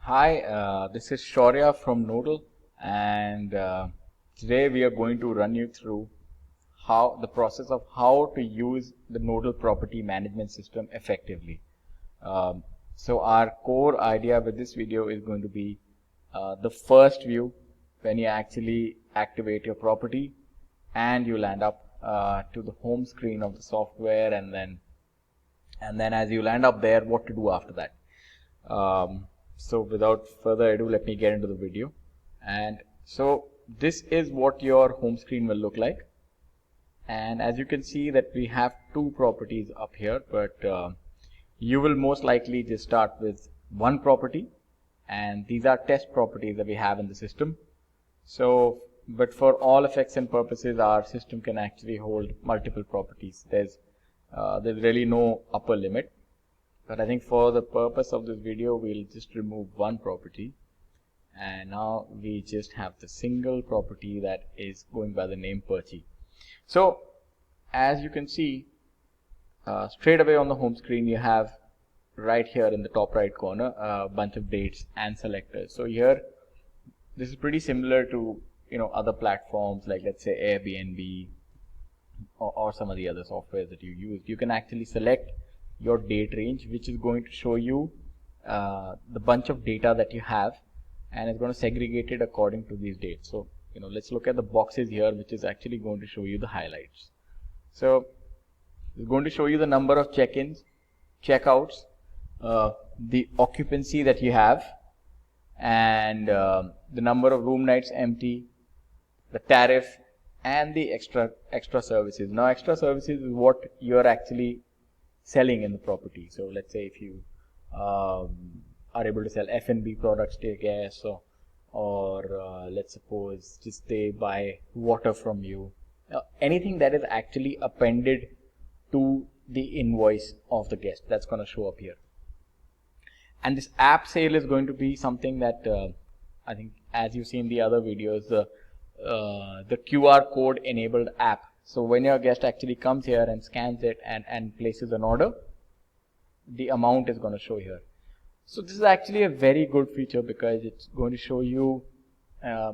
Hi, this is Shaurya from Nodal, and today we are going to run you through how the process of how to use the Nodal property management system effectively. So our core idea with this video is going to be the first view when you actually activate your property, and you land up to the home screen of the software, and then as you land up there, what to do after that. So without further ado, let me get into the video. And so this is what your home screen will look like. And as you can see that we have two properties up here, but you will most likely just start with one property, and these are test properties that we have in the system. So, but for all effects and purposes, our system can actually hold multiple properties. There's really no upper limit. But I think for the purpose of this video, we'll just remove one property, and now we just have the single property that is going by the name Perchi. So as you can see, straight away on the home screen, you have right here in the top right corner a bunch of dates and selectors. So here, this is pretty similar to other platforms like, let's say, Airbnb or some of the other softwares that you use. You can actually select your date range, which is going to show you the bunch of data that you have, and it's going to segregate it according to these dates. So let's look at the boxes here, which is actually going to show you the highlights. So it's going to show you the number of check-ins, check-outs, the occupancy that you have, and the number of room nights empty, the tariff, and the extra services. Now extra services is what you're actually selling in the property. So let's say if you are able to sell F&B products, take gas, or let's suppose just they buy water from you, anything that is actually appended to the invoice of the guest, that's going to show up here. And this app sale is going to be something that I think, as you see in the other videos, the QR code enabled app. So when your guest actually comes here and scans it and places an order, the amount is going to show here. So this is actually a very good feature because it's going to show you, a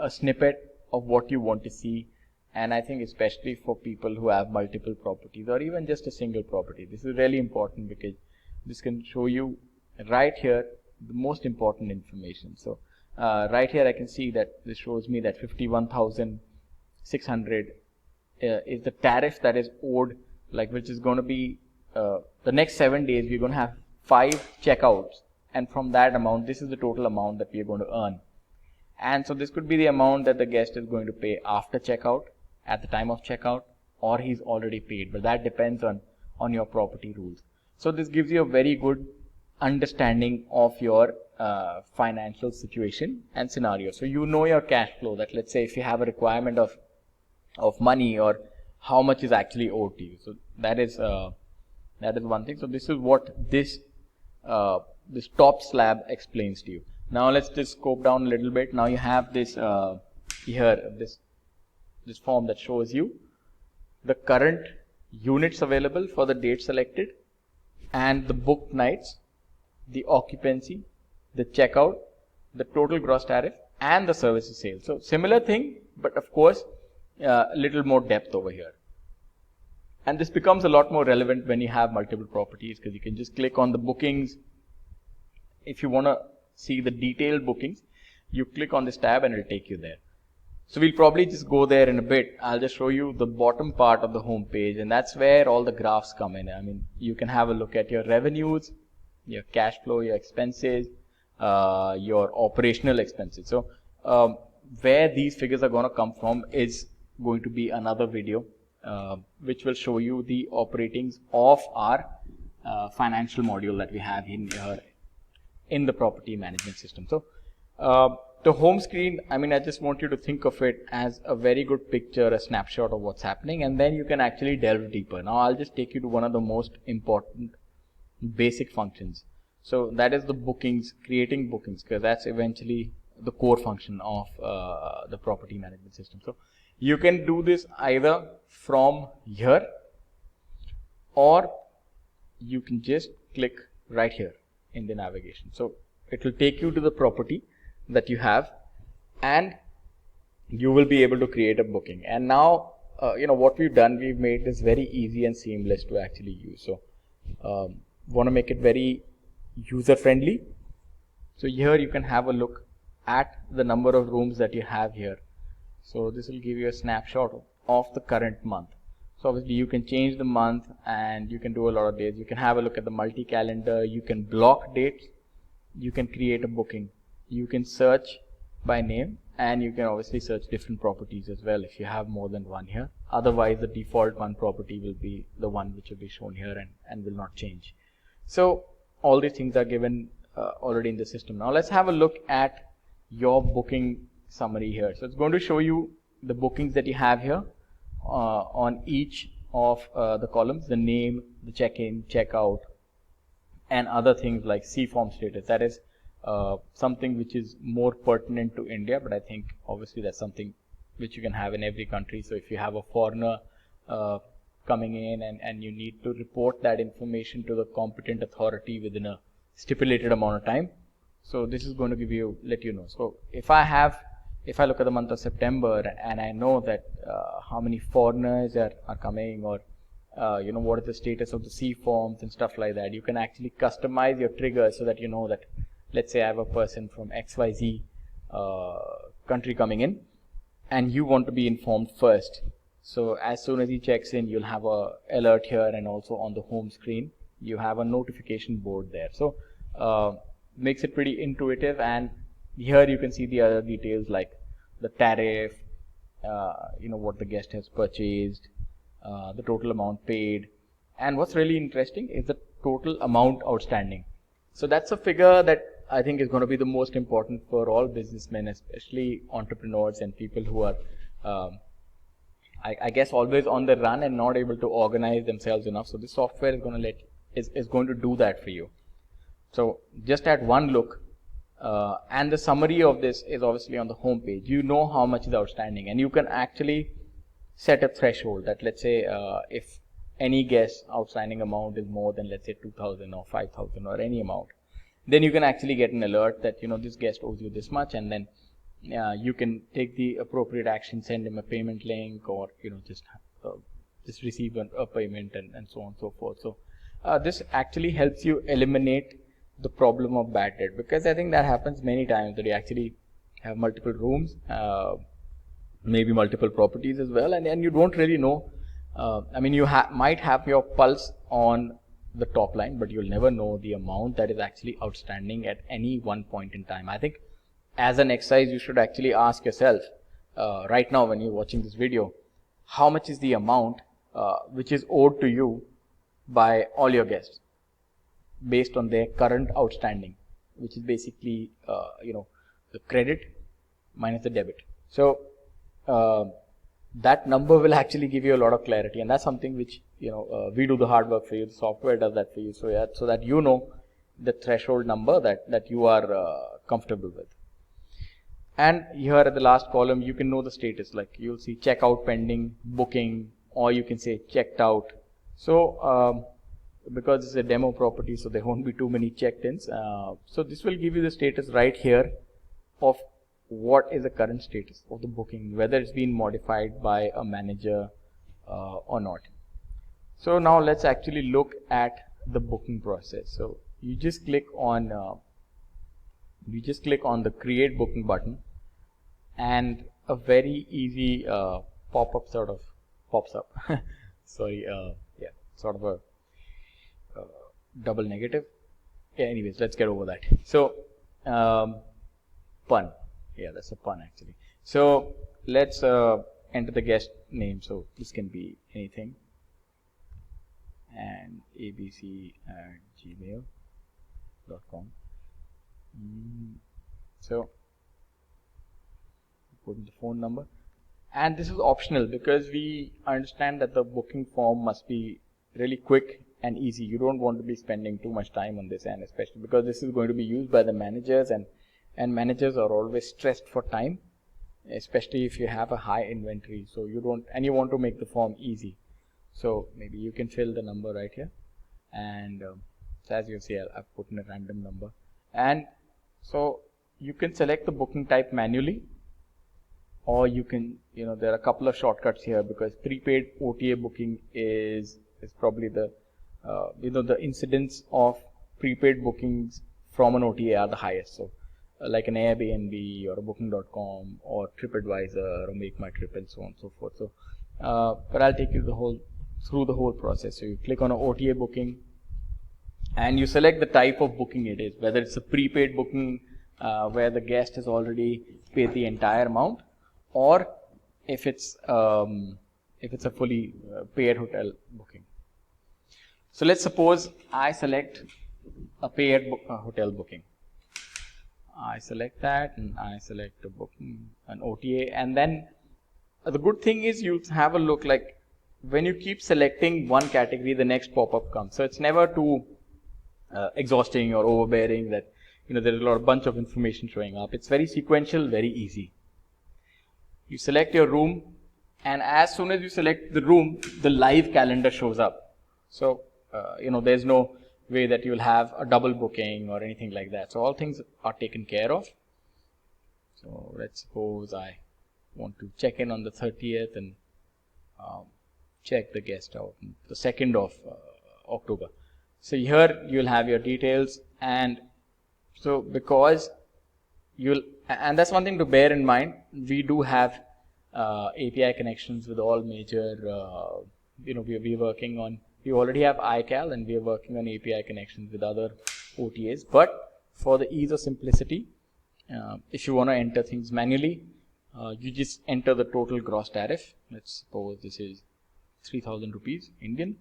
snippet of what you want to see. And I think especially for people who have multiple properties or even just a single property, this is really important because this can show you right here the most important information. So right here I can see that this shows me that 51,600 is the tariff that is owed, which is going to be the next 7 days. We're going to have 5 checkouts, and from that amount, this is the total amount that we are going to earn. And so this could be the amount that the guest is going to pay after checkout, at the time of checkout, or he's already paid, but that depends on your property rules. So this gives you a very good understanding of your financial situation and scenario. So your cash flow, that let's say if you have a requirement of money, or how much is actually owed to you. So that is one thing. So this is what this top slab explains to you. Now let's just scope down a little bit. Now you have this here, this form that shows you the current units available for the date selected, and the booked nights, the occupancy, the checkout, the total gross tariff, and the services sale. So similar thing, but of course a little more depth over here. And this becomes a lot more relevant when you have multiple properties, because you can just click on the bookings. If you want to see the detailed bookings, you click on this tab and it will take you there. So we'll probably just go there in a bit. I'll just show you the bottom part of the home page, and that's where all the graphs come in. I mean, you can have a look at your revenues, your cash flow, your expenses, your operational expenses. So where these figures are going to come from is going to be another video which will show you the operatings of our financial module that we have in the property management system. So the home screen, I mean, I just want you to think of it as a very good picture, a snapshot of what's happening, and then you can actually delve deeper. Now I'll just take you to one of the most important basic functions. So that is the bookings, creating bookings, because that's eventually the core function of the property management system. So you can do this either from here, or you can just click right here in the navigation. So it will take you to the property that you have, and you will be able to create a booking. And now what we've done, we've made this very easy and seamless to actually use. So want to make it very user friendly. So here you can have a look at the number of rooms that you have here. So this will give you a snapshot of the current month. So obviously you can change the month and you can do a lot of days. You can have a look at the multi-calendar, you can block dates, you can create a booking, you can search by name, and you can obviously search different properties as well if you have more than one here. Otherwise the default one property will be the one which will be shown here and will not change. So all these things are given already in the system. Now let's have a look at your booking summary here. So it's going to show you the bookings that you have here on each of the columns, the name, the check-in, check-out, and other things like C-form status. That is something which is more pertinent to India, but I think obviously that's something which you can have in every country. So if you have a foreigner coming in and you need to report that information to the competent authority within a stipulated amount of time, so this is going to let you know. So if I look at the month of September and I know that how many foreigners are coming, or what is the status of the C forms and stuff like that, you can actually customize your triggers so that you know that, let's say I have a person from XYZ country coming in and you want to be informed first. So as soon as he checks in, you'll have a alert here, and also on the home screen you have a notification board there. So makes it pretty intuitive, and here you can see the other details like the tariff, what the guest has purchased, the total amount paid, and what's really interesting is the total amount outstanding. So that's a figure that I think is going to be the most important for all businessmen, especially entrepreneurs and people who are I guess always on the run and not able to organize themselves enough. So this software is going to do that for you. So just at one look, and the summary of this is obviously on the home page. You know how much is outstanding, and you can actually set a threshold that, let's say if any guest outstanding amount is more than, let's say 2,000 or 5,000 or any amount, then you can actually get an alert that this guest owes you this much, and then you can take the appropriate action, send him a payment link, or just receive a payment, and so on and so forth. So this actually helps you eliminate the problem of bad debt, because I think that happens many times, that you actually have multiple rooms, maybe multiple properties as well, and you don't really know. You might have your pulse on the top line, but you'll never know the amount that is actually outstanding at any one point in time. I think as an exercise, you should actually ask yourself right now when you're watching this video, how much is the amount which is owed to you by all your guests based on their current outstanding, which is basically the credit minus the debit. So that number will actually give you a lot of clarity, and that's something which we do the hard work for you. The software does that for you, so that you know the threshold number that you are comfortable with. And here at the last column, you can know the status, like you'll see checkout pending, booking, or you can say checked out. So because it's a demo property, so there won't be too many checked-ins. So this will give you the status right here of what is the current status of the booking, whether it's been modified by a manager or not. So now let's actually look at the booking process. So you just click on the create booking button, and a very easy pop-up sort of pops up. Sorry, sort of a double negative. Yeah, anyways, let's get over that. So pun. Yeah, that's a pun actually. So let's enter the guest name. So this can be anything, and abc@gmail.com. So put in the phone number, and this is optional because we understand that the booking form must be really quick and easy. You don't want to be spending too much time on this, and especially because this is going to be used by the managers, and managers are always stressed for time, especially if you have a high inventory. So you want to make the form easy. So maybe you can fill the number right here, and so as you see, I've put in a random number, and So you can select the booking type manually, or you can, there are a couple of shortcuts here, because prepaid OTA booking is probably the, the incidence of prepaid bookings from an OTA are the highest. So like an Airbnb or a booking.com or TripAdvisor or Make My Trip and so on and so forth. So, but I'll take you through the whole process. So you click on an OTA booking and you select the type of booking it is, whether it's a prepaid booking where the guest has already paid the entire amount, or if it's a fully paid hotel booking. So let's suppose I select a paid hotel booking. I select that and I select a booking, an OTA, and then the good thing is you have a look, like when you keep selecting one category, the next pop-up comes. So it's never too exhausting or overbearing that there's a bunch of information showing up. It's very sequential, very easy. You select your room, and as soon as you select the room, the live calendar shows up. So there's no way that you'll have a double booking or anything like that. So all things are taken care of. So let's suppose I want to check in on the 30th and check the guest out on the 2nd of October. So here you'll have your details, and so because and that's one thing to bear in mind, we do have API connections with all major, we're working on, we already have iCal and we are working on API connections with other OTAs, but for the ease of simplicity, if you want to enter things manually, you just enter the total gross tariff. Let's suppose this is 3,000 rupees Indian,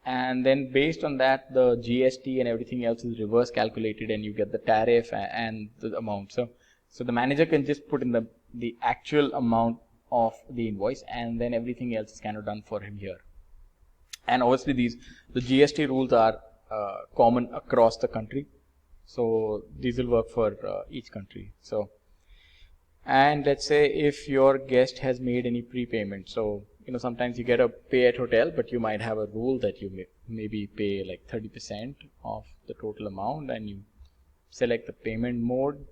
and then based on that the GST and everything else is reverse calculated and you get the tariff and the amount. So the manager can just put in the actual amount of the invoice, and then everything else is kind of done for him here. And obviously the GST rules are common across the country, so these will work for each country. So, and let's say if your guest has made any prepayment, so sometimes you get a pay at hotel, but you might have a rule that you maybe pay like 30% of the total amount, and you select the payment mode.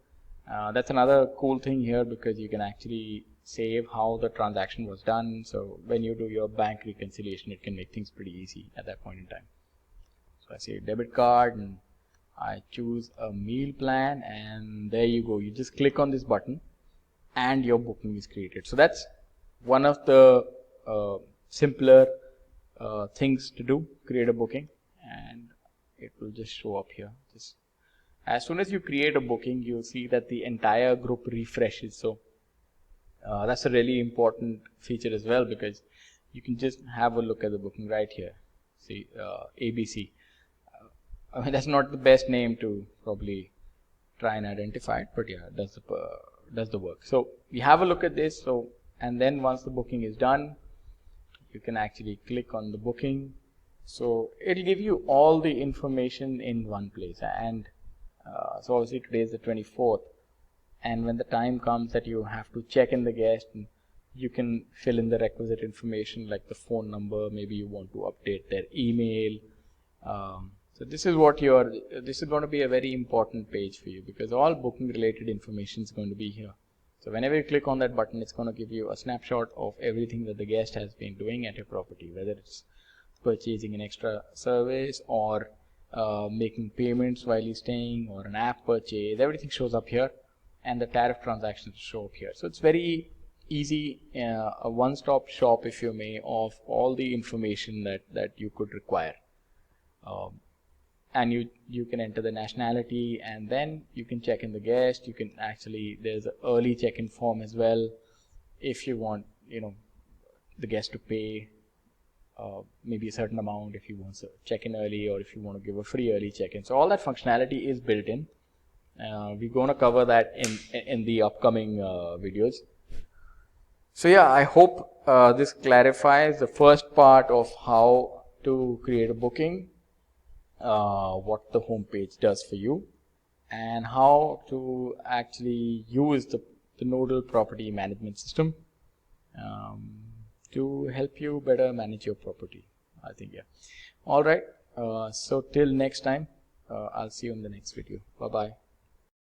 That's another cool thing here, because you can actually save how the transaction was done. So when you do your bank reconciliation, it can make things pretty easy at that point in time. So I say debit card and I choose a meal plan, and there you go. You just click on this button and your booking is created. So that's one of the simpler things to do, create a booking, and it will just show up here. Just as soon as you create a booking, you'll see that the entire group refreshes. So that's a really important feature as well, because you can just have a look at the booking right here. See, ABC. I mean, that's not the best name to probably try and identify it, but yeah, it does the work. So we have a look at this. So, and then once the booking is done, you can actually click on the booking. So it'll give you all the information in one place. And so obviously today is the 24th, and when the time comes that you have to check in the guest, you can fill in the requisite information like the phone number. Maybe you want to update their email. So this is going to be a very important page for you, because all booking related information is going to be here. So whenever you click on that button, it's going to give you a snapshot of everything that the guest has been doing at your property, whether it's purchasing an extra service or making payments while he's staying, or an app purchase. Everything shows up here, and the tariff transactions show up here. So it's very easy, a one-stop shop, if you may, of all the information that you could require. And you can enter the nationality, and then you can check in the guest. You can actually, there's an early check-in form as well, if you want the guest to pay maybe a certain amount, if you want to check in early, or if you want to give a free early check-in. So all that functionality is built in. We're going to cover that in the upcoming videos. So yeah, I hope this clarifies the first part of how to create a booking, what the home page does for you, and how to actually use the nodal property management system to help you better manage your property, I think. Yeah. All right. So till next time, I'll see you in the next video. Bye-bye.